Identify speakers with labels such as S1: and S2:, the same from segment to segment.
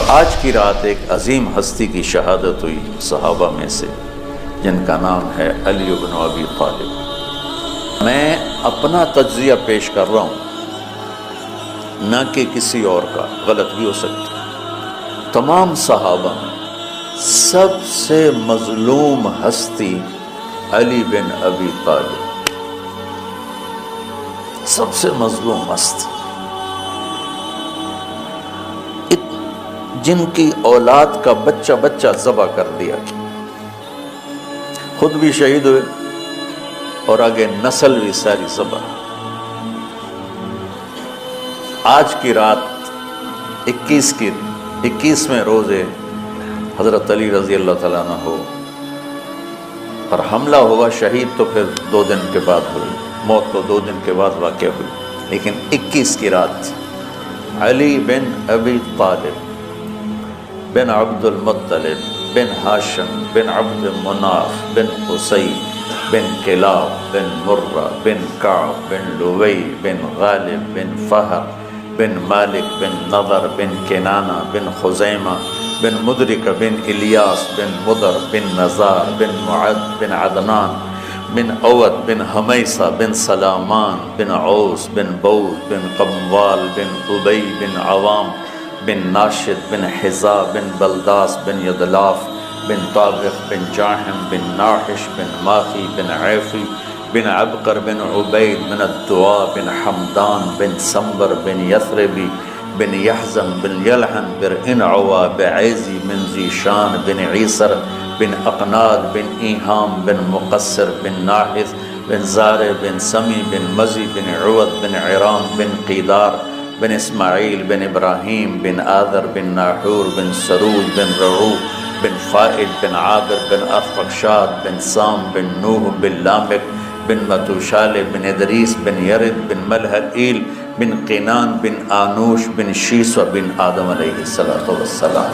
S1: آج کی رات ایک عظیم ہستی کی شہادت ہوئی صحابہ میں سے، جن کا نام ہے علی بن ابی طالب۔ میں اپنا تجزیہ پیش کر رہا ہوں، نہ کہ کسی اور کا، غلط بھی ہو سکتا۔ تمام صحابہ میں سب سے مظلوم ہستی علی بن ابی طالب، سب سے مظلوم ہستی، جن کی اولاد کا بچہ بچہ ذبح کر دیا گیا، خود بھی شہید ہوئے اور آگے نسل بھی ساری ذبح۔ آج کی رات 21ویں روزے حضرت علی رضی اللہ تعالیٰ عنہ پر حملہ ہوا، شہید تو پھر 2 دن کے بعد ہوئی، موت تو 2 دن کے بعد واقع ہوئی، لیکن 21 کی رات علی بن ابی طالب بن عبد المطلب بن ہاشم بن عبد مناف بن قصی بن کلاب بن مرہ بن کعب بن لوی بن غالب بن فہر بن مالک بن نضر بن کنانہ بن خزیمہ بن مدرک بن الیاس بن مدر بن نزار بن معد بن عدنان بن عود بن حمیسہ بن سلامان بن عوس بن بود بن قموال بن ابی بن عوام بن ناشد بن حذا بن بلداس بن یدلاف بن طابق بن جاحم بن ناحش بن ماخی بن عیفی بن عبقر بن عبید بن الدعاء بن حمدان بن سمبر بن یثربی بن یحزم بن یلحن بن انعوا بعیزی بن زیشان بن عیسر بن اقناد بن ایہام بن مقصر بن ناحث بن زار بن سمی بن مزی بن عود بن عرام بن قیدار بن اسماعیل بن ابراہیم بن آذر بن ناحور بن سرود بن رعو بن فائد بن عابر بن ارفقشاد بن سام بن نوح بن لامک بن متوشال بن ادریس بن یرد بن ملحئیل بن قینان بن آنوش بن شیسو بن آدم علیہ السلام۔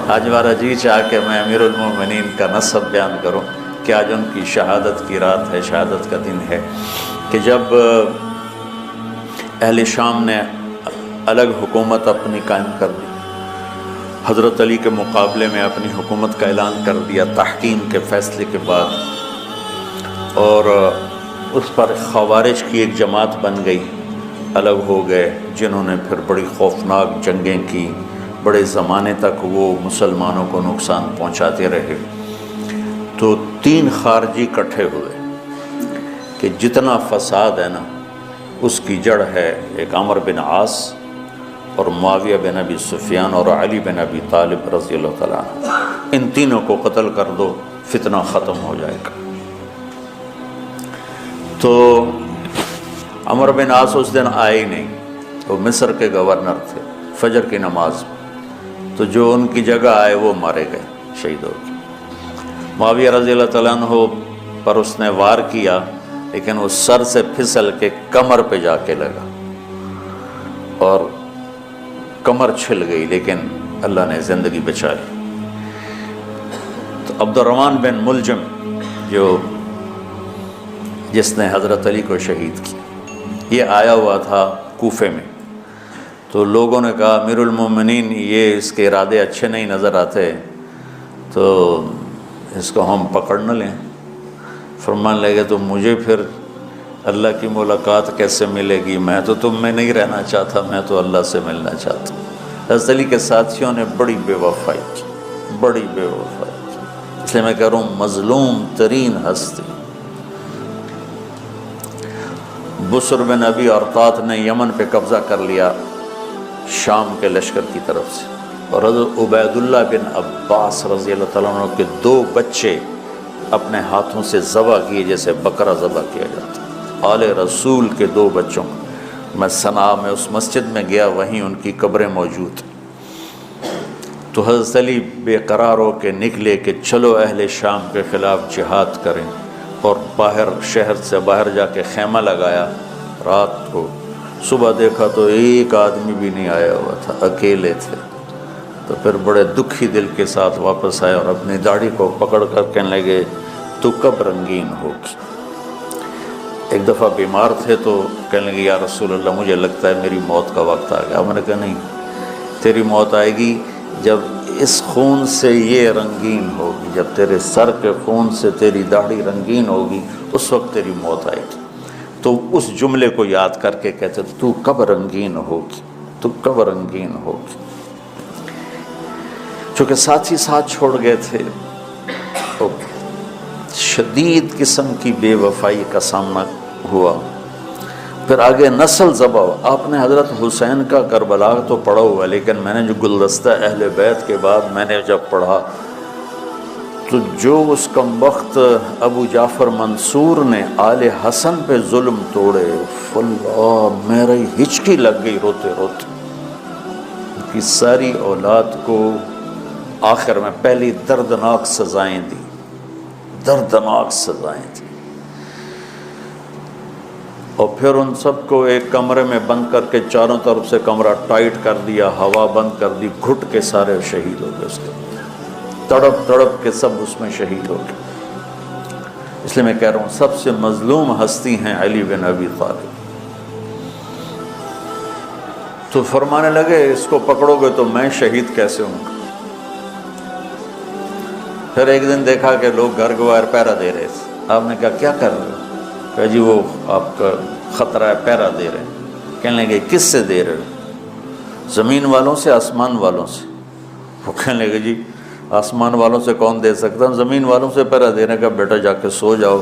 S1: آج ہمارا جی چاہ کہ میں امیر المومنین کا نسب بیان کروں کہ آج ان کی شہادت کی رات ہے، شہادت کا دن ہے، کہ جب اہل شام نے الگ حکومت اپنی قائم کر دی، حضرت علی کے مقابلے میں اپنی حکومت کا اعلان کر دیا تحکیم کے فیصلے کے بعد، اور اس پر خوارج کی ایک جماعت بن گئی، الگ ہو گئے، جنہوں نے پھر بڑی خوفناک جنگیں کی، بڑے زمانے تک وہ مسلمانوں کو نقصان پہنچاتے رہے۔ تو 3 خارجی اکٹھے ہوئے کہ جتنا فساد ہے نا اس کی جڑ ہے ایک عمرو بن عاص اور معاویہ بن ابی سفیان اور علی بن ابی طالب رضی اللہ تعالیٰ عنہ، ان تینوں کو قتل کر دو، فتنہ ختم ہو جائے گا۔ تو عمرو بن عاص اس دن آئے ہی نہیں، وہ مصر کے گورنر تھے، فجر کی نماز، تو جو ان کی جگہ آئے وہ مارے گئے، شہید ہو گئے۔ معاویہ رضی اللہ تعالیٰ عنہ پر اس نے وار کیا، لیکن وہ سر سے پھسل کے کمر پہ جا کے لگا اور کمر چھل گئی، لیکن اللہ نے زندگی بچائی۔ تو عبد الرحمن بن ملجم جس نے حضرت علی کو شہید کیا، یہ آیا ہوا تھا کوفے میں، تو لوگوں نے کہا امیر المومنین یہ اس کے ارادے اچھے نہیں نظر آتے، تو اس کو ہم پکڑ نہ لیں۔ فرمان لگے تو مجھے پھر اللہ کی ملاقات کیسے ملے گی، میں تو تم میں نہیں رہنا چاہتا، میں تو اللہ سے ملنا چاہتا ہوں۔ حضرت علی کے ساتھیوں نے بڑی بے وفائی کی، بڑی بے وفائی کی، اس لیے میں کہہ رہا ہوں مظلوم ترین ہستی۔ بسر بن ابی ارطاط نے یمن پہ قبضہ کر لیا شام کے لشکر کی طرف سے، اور حضرت عبید اللہ بن عباس رضی اللہ تعالیٰ عنہ کے 2 بچے اپنے ہاتھوں سے ذبح کیے جیسے بکرا ذبح کیا جاتا۔ آل رسول کے 2 بچوں، میں صنعاء میں اس مسجد میں گیا، وہیں ان کی قبریں موجود، تو حضرت علی بے قرار ہو کے نکلے کہ چلو اہل شام کے خلاف جہاد کریں، اور باہر شہر سے باہر جا کے خیمہ لگایا رات کو۔ صبح دیکھا تو ایک آدمی بھی نہیں آیا ہوا تھا، اکیلے تھے۔ تو پھر بڑے دکھی دل کے ساتھ واپس آئے اور اپنی داڑھی کو پکڑ کر کہنے لگے تو کب رنگین ہوگی۔ ایک دفعہ بیمار تھے تو کہنے لگے یا رسول اللہ مجھے لگتا ہے میری موت کا وقت آ گیا۔ میں نے کہا نہیں، تیری موت آئے گی جب اس خون سے یہ رنگین ہوگی، جب تیرے سر کے خون سے تیری داڑھی رنگین ہوگی، اس وقت تیری موت آئے گی۔ تو اس جملے کو یاد کر کے کہتے تو کب رنگین ہوگی، تو کب رنگین ہوگی۔ چونکہ ساتھی ساتھ چھوڑ گئے تھے، تو شدید قسم کی بے وفائی کا سامنا ہوا۔ پھر آگے نسل ذبح، آپ نے حضرت حسین کا کربلا تو پڑھا ہوا، لیکن میں نے جو گلدستہ اہل بیت کے بعد میں نے جب پڑھا تو جو اس کمبخت ابو جعفر منصور نے آل حسن پہ ظلم توڑے، اللہ میری ہچکی لگ گئی روتے روتے۔ ان کی ساری اولاد کو آخر میں پہلی دردناک سزائیں دی، دردناک سزائیں دی، اور پھر ان سب کو ایک کمرے میں بند کر کے چاروں طرف سے کمرہ ٹائٹ کر دیا، ہوا بند کر دی، گھٹ کے سارے شہید ہو گئے، اس کے تڑپ تڑپ کے سب اس میں شہید ہو گئے۔ اس لیے میں کہہ رہا ہوں سب سے مظلوم ہستی ہیں علی بن ابی طالب۔ تو فرمانے لگے اس کو پکڑو گے تو میں شہید کیسے ہوں گا؟ پھر ایک دن دیکھا کہ لوگ گھر گوار پہرا دے رہے تھے۔ آپ نے کہا کیا کر رہے ہو؟ کہا جی وہ آپ کا خطرہ ہے، پہرا دے رہے ہیں۔ کہنے لگے کس سے دے رہے ہو؟ زمین والوں سے، آسمان والوں سے؟ وہ کہنے لگے جی آسمان والوں سے کون دے سکتا، زمین والوں سے پہرا دینے کا۔ بیٹا جا کے سو جاؤ،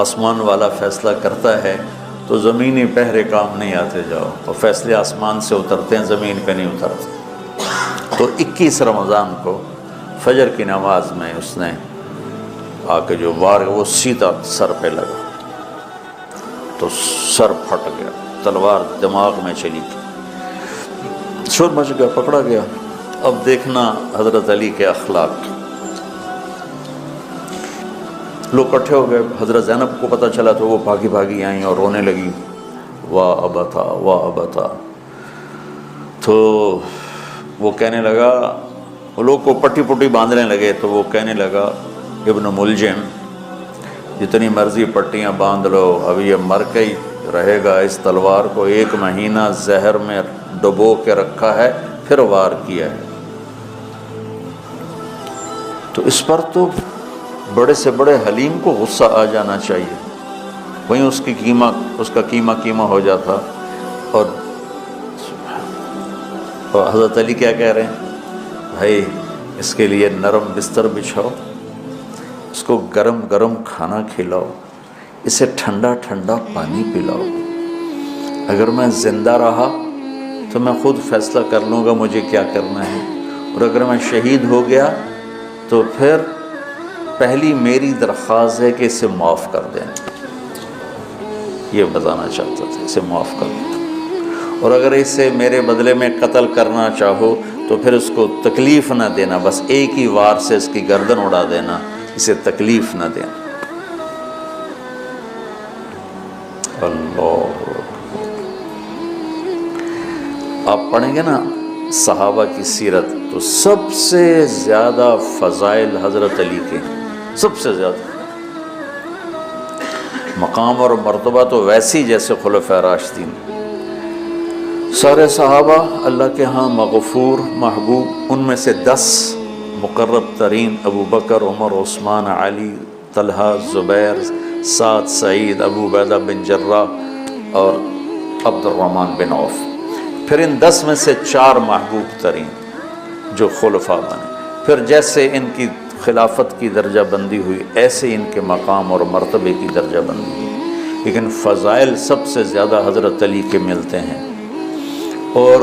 S1: آسمان والا فیصلہ کرتا ہے تو زمینی پہرے کام نہیں آتے، جاؤ، اور فیصلے آسمان سے اترتے ہیں، زمین پہ نہیں اترتے۔ تو 21 رمضان کو فجر کی نماز میں اس نے آ کے جو وار وہ سیدھا سر پہ لگا تو سر پھٹ گیا، تلوار دماغ میں چلی گئی، شور مچ گیا، پکڑا گیا۔ اب دیکھنا حضرت علی کے اخلاق، لوگ اکٹھے ہو گئے۔ حضرت زینب کو پتہ چلا تو وہ بھاگی بھاگی آئیں اور رونے لگی، واہ ابتا واہ ابتا۔ تو وہ کہنے لگا، وہ لوگ کو پٹی پٹی باندھنے لگے، تو وہ کہنے لگا ابن ملجم جتنی مرضی پٹیاں باندھ لو، اب یہ مر کے ہی رہے گا، اس تلوار کو 1 مہینہ زہر میں ڈبو کے رکھا ہے، پھر وار کیا ہے۔ تو اس پر تو بڑے سے بڑے حلیم کو غصہ آ جانا چاہیے، وہیں اس کا قیمہ ہو جاتا۔ اور حضرت علی کیا کہہ رہے ہیں؟ بھائی اس کے لیے نرم بستر بچھاؤ، اس کو گرم گرم کھانا کھلاؤ، اسے ٹھنڈا ٹھنڈا پانی پلاؤ۔ اگر میں زندہ رہا تو میں خود فیصلہ کر لوں گا مجھے کیا کرنا ہے، اور اگر میں شہید ہو گیا تو پھر پہلی میری درخواست ہے کہ اسے معاف کر دیں۔ یہ بتانا چاہتا تھا، اسے معاف کر دیں، اور اگر اسے میرے بدلے میں قتل کرنا چاہو تو پھر اس کو تکلیف نہ دینا، بس ایک ہی وار سے اس کی گردن اڑا دینا، اسے تکلیف نہ دینا۔ اللہ، آپ پڑھیں گے نا صحابہ کی سیرت تو سب سے زیادہ فضائل حضرت علی کے، سب سے زیادہ مقام اور مرتبہ تو ویسی جیسے خلفائے راشدین۔ سارے صحابہ اللہ کے ہاں مغفور محبوب، ان میں سے 10 مقرب ترین ابو بکر، عمر، عثمان، علی، طلحہ، زبیر، سعد، سعید، ابو عبیدہ بن جراح اور عبد الرحمن بن عوف۔ پھر ان 10 میں سے 4 محبوب ترین جو خلفاء بنے، پھر جیسے ان کی خلافت کی درجہ بندی ہوئی ایسے ان کے مقام اور مرتبے کی درجہ بندی ہوئی، لیکن فضائل سب سے زیادہ حضرت علی کے ملتے ہیں۔ اور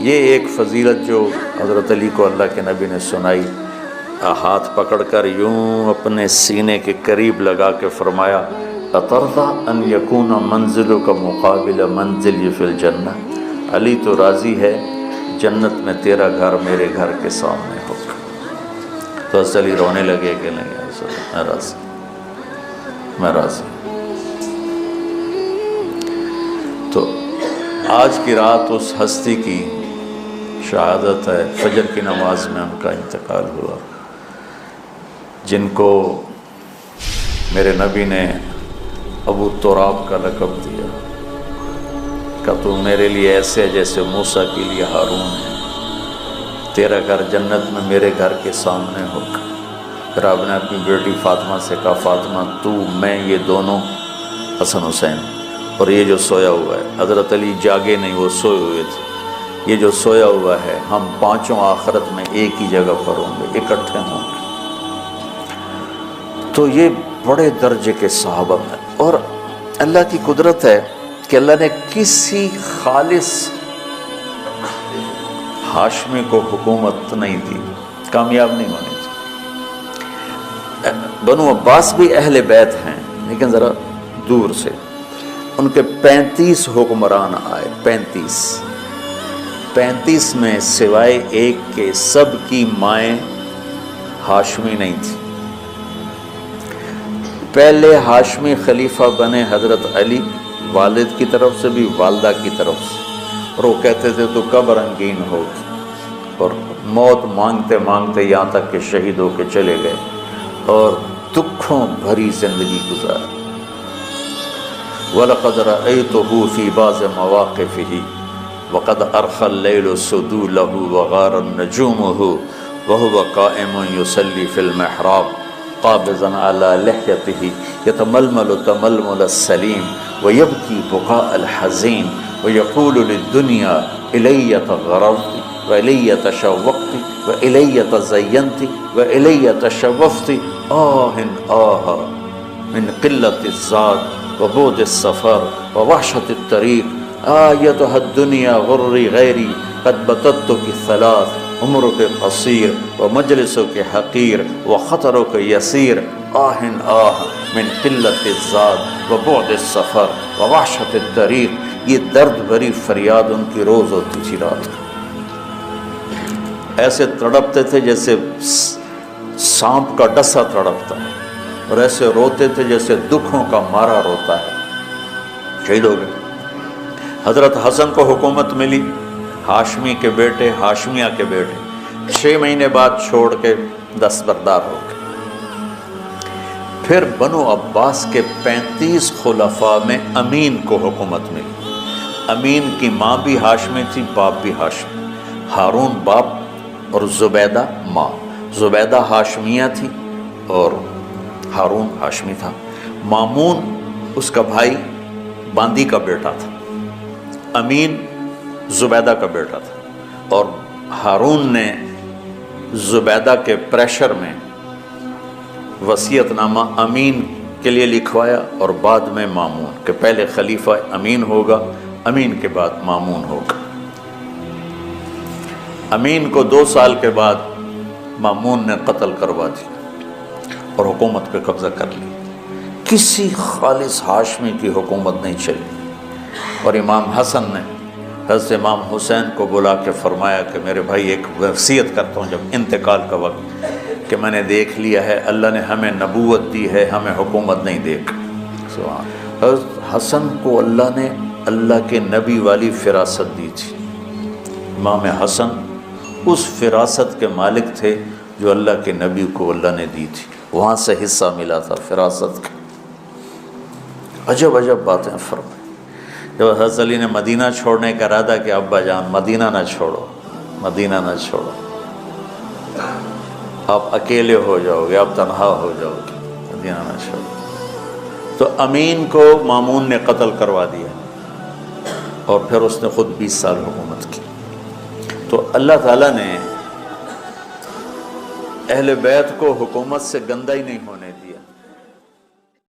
S1: یہ ایک فضیلت جو حضرت علی کو اللہ کے نبی نے سنائی، ہاتھ پکڑ کر یوں اپنے سینے کے قریب لگا کے فرمایا، اَتَرْضَىٰ أَن يَكُونَ مَنزِلُكَ مُقَابِلَ مَنزِلِي فِي الْجَنَّةِ، علی تو راضی ہے جنت میں تیرا گھر میرے گھر کے سامنے ہوگا۔ تو حضرت علی رونے لگے کہ نہیں، میں راضی، میں راضی۔ تو آج کی رات اس ہستی کی شہادت ہے، فجر کی نماز میں ان کا انتقال ہوا، جن کو میرے نبی نے ابو تراب کا لقب دیا کہ تو میرے لیے ایسے جیسے موسیٰ کے لیے ہارون ہے۔ تیرا گھر جنت میں میرے گھر کے سامنے ہوگا۔ پھر آپ نے اپنی بیٹی فاطمہ سے کہا فاطمہ تو میں یہ دونوں حسن حسین اور یہ جو سویا ہوا ہے، حضرت علی جاگے نہیں، وہ سوئے ہوئے تھے، یہ جو سویا ہوا ہے ہم پانچوں آخرت میں ایک ہی جگہ پر ہوں گے، اکٹھے ہوں گے۔ تو یہ بڑے درجے کے صحابہ ہیں، اور اللہ کی قدرت ہے کہ اللہ نے کسی خالص ہاشمی کو حکومت نہیں دی، کامیاب نہیں ہونے دی۔ بنو عباس بھی اہل بیت ہیں لیکن ذرا دور سے، ان کے 35 حکمران آئے، 35 میں سوائے ایک کے سب کی مائیں ہاشمی نہیں تھی۔ پہلے ہاشمی خلیفہ بنے حضرت علی، والد کی طرف سے بھی والدہ کی طرف سے، اور وہ کہتے تھے تو کب رنگین ہوگی، اور موت مانگتے مانگتے یہاں تک کہ شہید ہو کے چلے گئے اور دکھوں بھری زندگی گزاری۔ وَلَقَدْ رَأَيْتُهُ فِي بَعْضِ مَوَاقِفِهِ وَقَدْ أَرْخَى اللَّيْلُ سُدُولَهُ وَغَارَتْ نُجُومُهُ وَهُوَ قَائِمٌ يُصَلِّي فِي الْمِحْرَابِ قابضاً على لحيته يتململ تململ السليم ويبكي بكاء الحزين ويقول للدنيا إلي تغررت وإلي تشوقت وإلي تزينت وإلي تشوفت آه من قلة الزاد وبعد السفر ووحشة الطريق آيتها الدنيا غري غيري قد بتتك الثلاث عمرك قصير ومجلسك حقير وخطرك يسير من قلة الزاد وبعد السفر ووحشة الطريق۔ یہ درد بھری فریاد ان کی روز ہوتی تھی رات کو، ایسے تڑپتے تھے جیسے سانپ کا ڈسا تڑپتا ہے، اور ایسے روتے تھے جیسے دکھوں کا مارا روتا ہے۔ شہید ہو گئے۔ حضرت حسن کو حکومت ملی، ہاشمی کے بیٹے، ہاشمیہ کے بیٹے 6 مہینے بعد چھوڑ کے دستبردار ہو گئے۔ پھر بنو عباس کے 35 خلفاء میں امین کو حکومت ملی۔ امین کی ماں بھی ہاشمی تھی، باپ بھی ہاشمی، ہارون باپ اور زبیدہ ماں۔ زبیدہ ہاشمیہ تھی اور ہارون ہاشمی تھا۔ مامون اس کا بھائی باندی کا بیٹا تھا، امین زبیدہ کا بیٹا تھا، اور ہارون نے زبیدہ کے پریشر میں وصیت نامہ امین کے لیے لکھوایا، اور بعد میں مامون، کہ پہلے خلیفہ امین ہوگا، امین کے بعد مامون ہوگا۔ امین کو 2 سال کے بعد مامون نے قتل کروا دیا اور حکومت پہ قبضہ کر لی۔ کسی خالص ہاشمی کی حکومت نہیں چلی، اور امام حسن نے حضرت امام حسین کو بلا کے فرمایا کہ میرے بھائی ایک وصیت کرتا ہوں جب انتقال کا وقت، کہ میں نے دیکھ لیا ہے اللہ نے ہمیں نبوت دی ہے، ہمیں حکومت نہیں دے گا۔ حضرت حسن کو اللہ نے اللہ کے نبی والی فراست دی تھی۔ امام حسن اس فراست کے مالک تھے جو اللہ کے نبی کو اللہ نے دی تھی، وہاں سے حصہ ملا تھا فراست کا۔ عجب عجب باتیں فرمائیں۔ جب حضرت علی نے مدینہ چھوڑنے کا ارادہ کیا، ابا جان مدینہ نہ چھوڑو، مدینہ نہ چھوڑو، آپ اکیلے ہو جاؤ گے، آپ تنہا ہو جاؤ گے، مدینہ نہ چھوڑو۔ تو امین کو مامون نے قتل کروا دیا، اور پھر اس نے خود 20 سال حکومت کی۔ تو اللہ تعالیٰ نے اہل بیت کو حکومت سے گندہ ہی نہیں ہونے دیا۔